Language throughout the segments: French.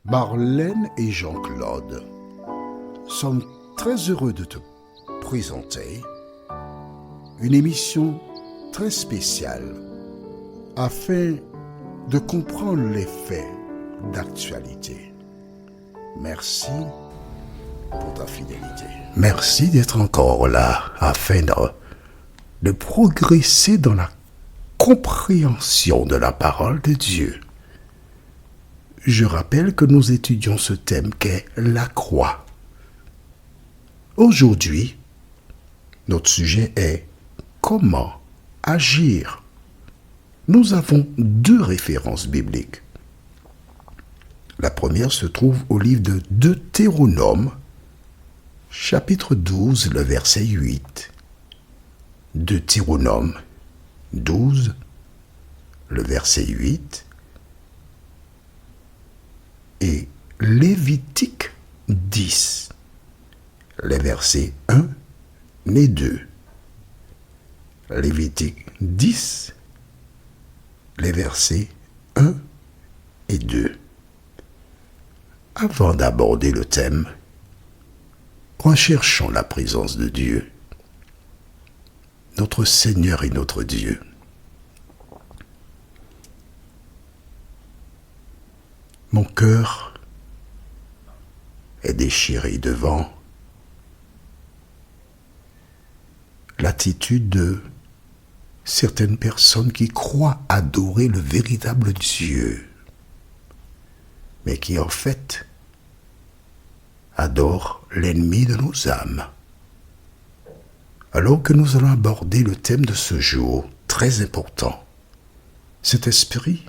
Marlène et Jean-Claude sommes très heureux de te présenter une émission très spéciale afin de comprendre les faits d'actualité. Merci pour ta fidélité. Merci d'être encore là afin de progresser dans la compréhension de la parole de Dieu. Je rappelle que nous étudions ce thème qu'est la croix. Aujourd'hui, notre sujet est comment agir. Nous avons deux références bibliques. La première se trouve au livre de Deutéronome, chapitre 12, le verset 8. Deutéronome 12, le verset 8. Et Lévitique 10, les versets 1 et 2. Lévitique 10, les versets 1 et 2. Avant d'aborder le thème, recherchons la présence de Dieu, notre Seigneur et notre Dieu. Mon cœur est déchiré devant l'attitude de certaines personnes qui croient adorer le véritable Dieu, mais qui en fait adorent l'ennemi de nos âmes. Alors que nous allons aborder le thème de ce jour, très important, Saint-Esprit,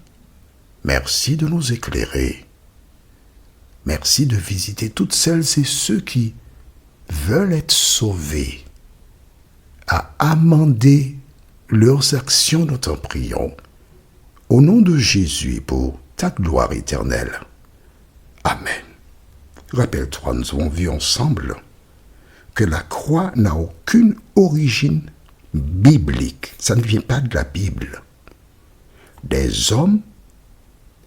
merci de nous éclairer. Merci de visiter toutes celles et ceux qui veulent être sauvés, à amender leurs actions, nous t'en prions, au nom de Jésus pour ta gloire éternelle. Amen. Rappelle-toi, nous avons vu ensemble que la croix n'a aucune origine biblique. Ça ne vient pas de la Bible. Des hommes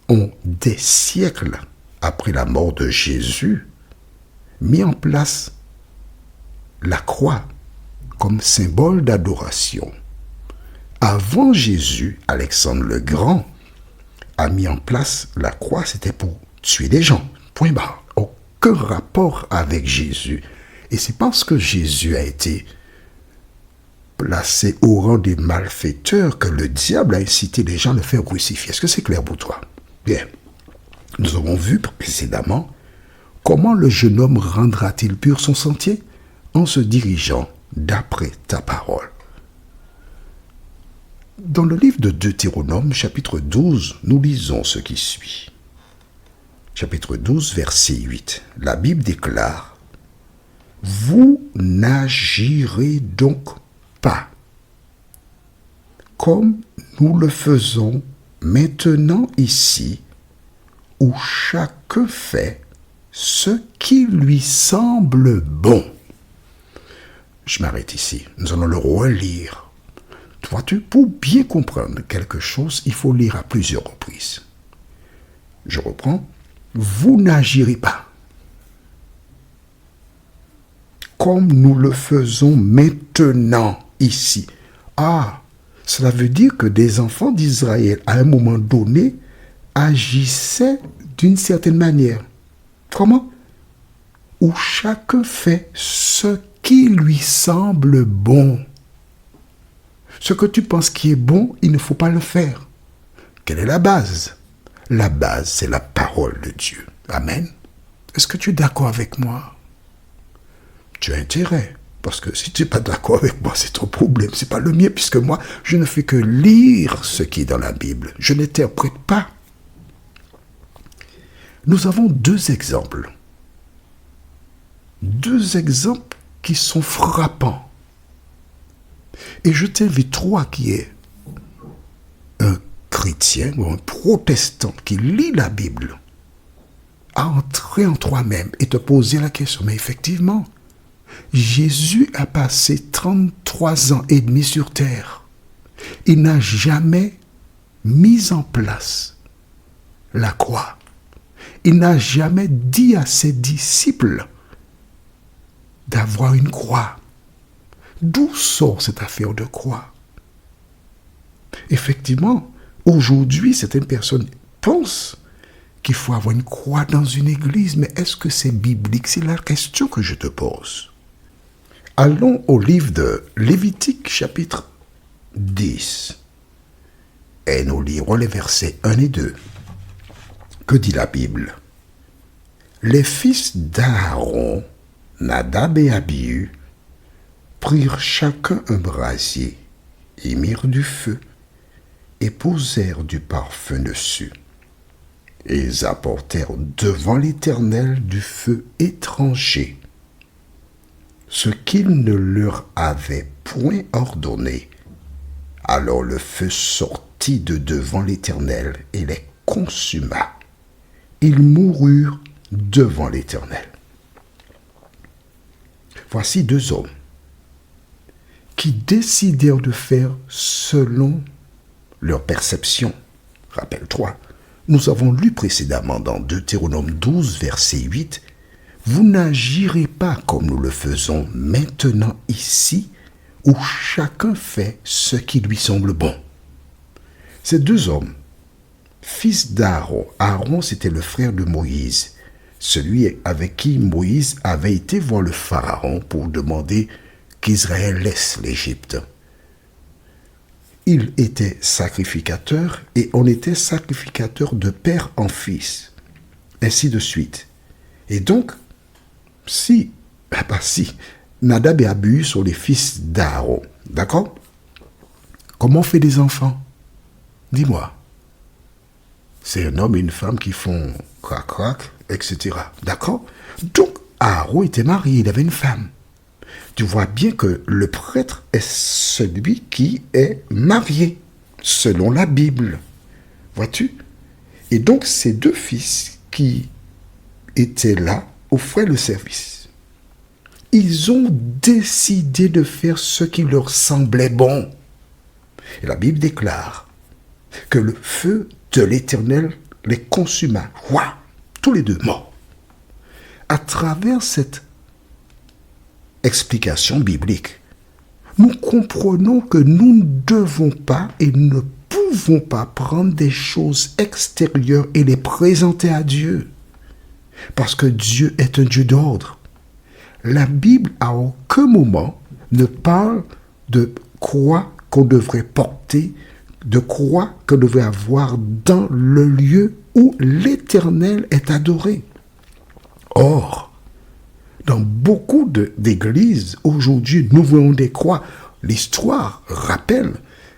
ont, des siècles après la mort de Jésus, mis en place la croix comme symbole d'adoration. Avant Jésus, Alexandre le Grand a mis en place la croix, c'était pour tuer des gens. Point barre. Aucun rapport avec Jésus. Et c'est parce que Jésus a été placé au rang des malfaiteurs que le diable a incité les gens à le faire crucifier. Est-ce que c'est clair pour toi? Bien. Nous avons vu précédemment comment le jeune homme rendra-t-il pur son sentier en se dirigeant d'après ta parole. Dans le livre de Deutéronome, chapitre 12, nous lisons ce qui suit. Chapitre 12, verset 8. La Bible déclare « Vous n'agirez donc pas comme nous le faisons maintenant ici, où chacun fait ce qui lui semble bon. » Je m'arrête ici. Nous allons le relire. Pour bien comprendre quelque chose, il faut lire à plusieurs reprises. Je reprends. Vous n'agirez pas comme nous le faisons maintenant ici. Ah, cela veut dire que des enfants d'Israël, à un moment donné, agissaient d'une certaine manière. Comment? Où chacun fait ce qui lui semble bon. Ce que tu penses qui est bon, il ne faut pas le faire. Quelle est la base? La base, c'est la parole de Dieu. Amen. Est-ce que tu es d'accord avec moi? Tu as intérêt. Parce que si tu n'es pas d'accord avec moi, c'est ton problème. Ce n'est pas le mien, puisque moi, je ne fais que lire ce qui est dans la Bible. Je n'interprète pas. Nous avons deux exemples. Deux exemples qui sont frappants. Et je t'invite, toi qui es un chrétien ou un protestant qui lit la Bible, à entrer en toi-même et te poser la question. Mais effectivement, Jésus a passé 33 ans et demi sur terre. Il n'a jamais mis en place la croix. Il n'a jamais dit à ses disciples d'avoir une croix. D'où sort cette affaire de croix? Effectivement, aujourd'hui, certaines personnes pensent qu'il faut avoir une croix dans une église, mais est-ce que c'est biblique? C'est la question que je te pose. Allons au livre de Lévitique, chapitre 10, et nous lirons les versets 1 et 2. Que dit la Bible? Les fils d'Aaron, Nadab et Abihu, prirent chacun un brasier, y mirent du feu, et posèrent du parfum dessus. Et ils apportèrent devant l'Éternel du feu étranger, ce qu'il ne leur avait point ordonné. Alors le feu sortit de devant l'Éternel et les consuma. Ils moururent devant l'Éternel. Voici deux hommes qui décidèrent de faire selon leur perception. Rappelle-toi, nous avons lu précédemment dans Deutéronome 12, verset 8, « Vous n'agirez pas comme nous le faisons maintenant ici, où chacun fait ce qui lui semble bon. » Ces deux hommes, fils d'Aaron, Aaron c'était le frère de Moïse, celui avec qui Moïse avait été voir le Pharaon pour demander qu'Israël laisse l'Égypte. Il était sacrificateur et on était sacrificateur de père en fils, ainsi de suite. Et donc, si Nadab et Abihu sont les fils d'Aaron, d'accord? Comment on fait des enfants? Dis-moi. C'est un homme et une femme qui font crac-crac, etc. D'accord? Donc, Aaron était marié, il avait une femme. Tu vois bien que le prêtre est celui qui est marié, selon la Bible. Vois-tu? Et donc, ces deux fils qui étaient là offraient le service. Ils ont décidé de faire ce qui leur semblait bon. Et la Bible déclare que le feu de l'Éternel les consuma. Ouah, tous les deux morts. À travers cette explication biblique, nous comprenons que nous ne devons pas et ne pouvons pas prendre des choses extérieures et les présenter à Dieu. Parce que Dieu est un Dieu d'ordre. La Bible à aucun moment ne parle de croix qu'on devrait porter, de croix qu'on devrait avoir dans le lieu où l'Éternel est adoré. Or, dans beaucoup d'églises, aujourd'hui, nous voyons des croix. L'histoire rappelle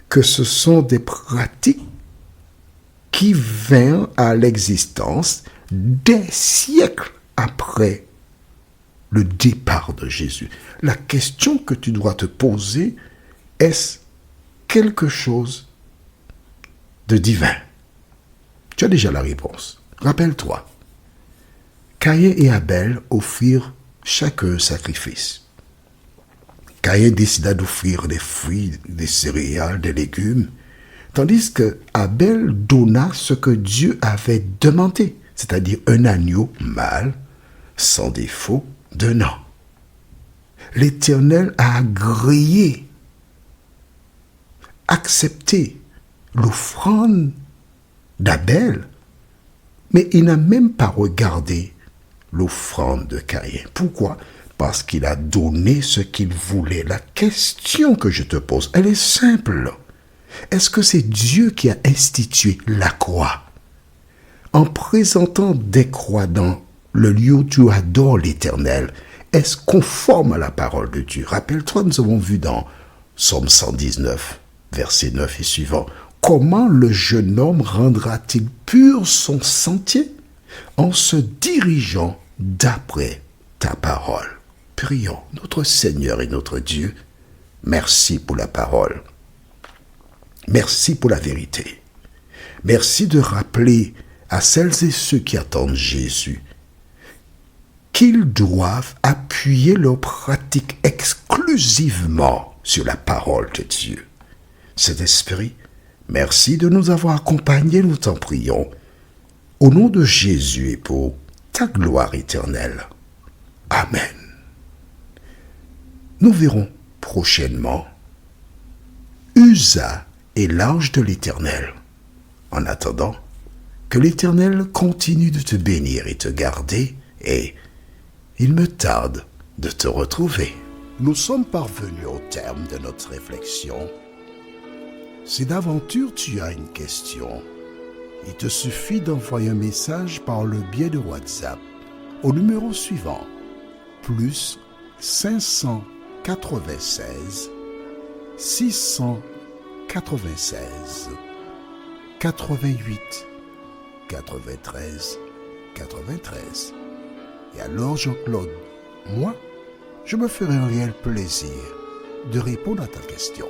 que ce sont des pratiques qui vinrent à l'existence des siècles après le départ de Jésus. La question que tu dois te poser, est-ce quelque chose de divin? Tu as déjà la réponse. Rappelle-toi, Caïn et Abel offrirent chacun un sacrifice. Caïn décida d'offrir des fruits, des céréales, des légumes, tandis que Abel donna ce que Dieu avait demandé, c'est-à-dire un agneau mâle, sans défaut, d'un an. L'Éternel a agréé, accepté l'offrande d'Abel, mais il n'a même pas regardé l'offrande de Caïn. Pourquoi? Parce qu'il a donné ce qu'il voulait. La question que je te pose, elle est simple. Est-ce que c'est Dieu qui a institué la croix? En présentant des croix dans le lieu où tu adores l'Éternel, est-ce conforme à la parole de Dieu? Rappelle-toi, nous avons vu dans Psaume 119, verset 9 et suivant, comment le jeune homme rendra-t-il pur son sentier? En se dirigeant d'après ta parole. Prions, notre Seigneur et notre Dieu, merci pour la parole. Merci pour la vérité. Merci de rappeler à celles et ceux qui attendent Jésus qu'ils doivent appuyer leur pratique exclusivement sur la parole de Dieu. Cet esprit, merci de nous avoir accompagnés, nous t'en prions. Au nom de Jésus et pour ta gloire éternelle. Amen. Nous verrons prochainement Usa et l'ange de l'Éternel. En attendant, que l'Éternel continue de te bénir et te garder, et il me tarde de te retrouver. Nous sommes parvenus au terme de notre réflexion. Si d'aventure tu as une question, il te suffit d'envoyer un message par le biais de WhatsApp au numéro suivant, plus 596 696 88 93 93. Et alors Jean-Claude, moi, je me ferai un réel plaisir de répondre à ta question.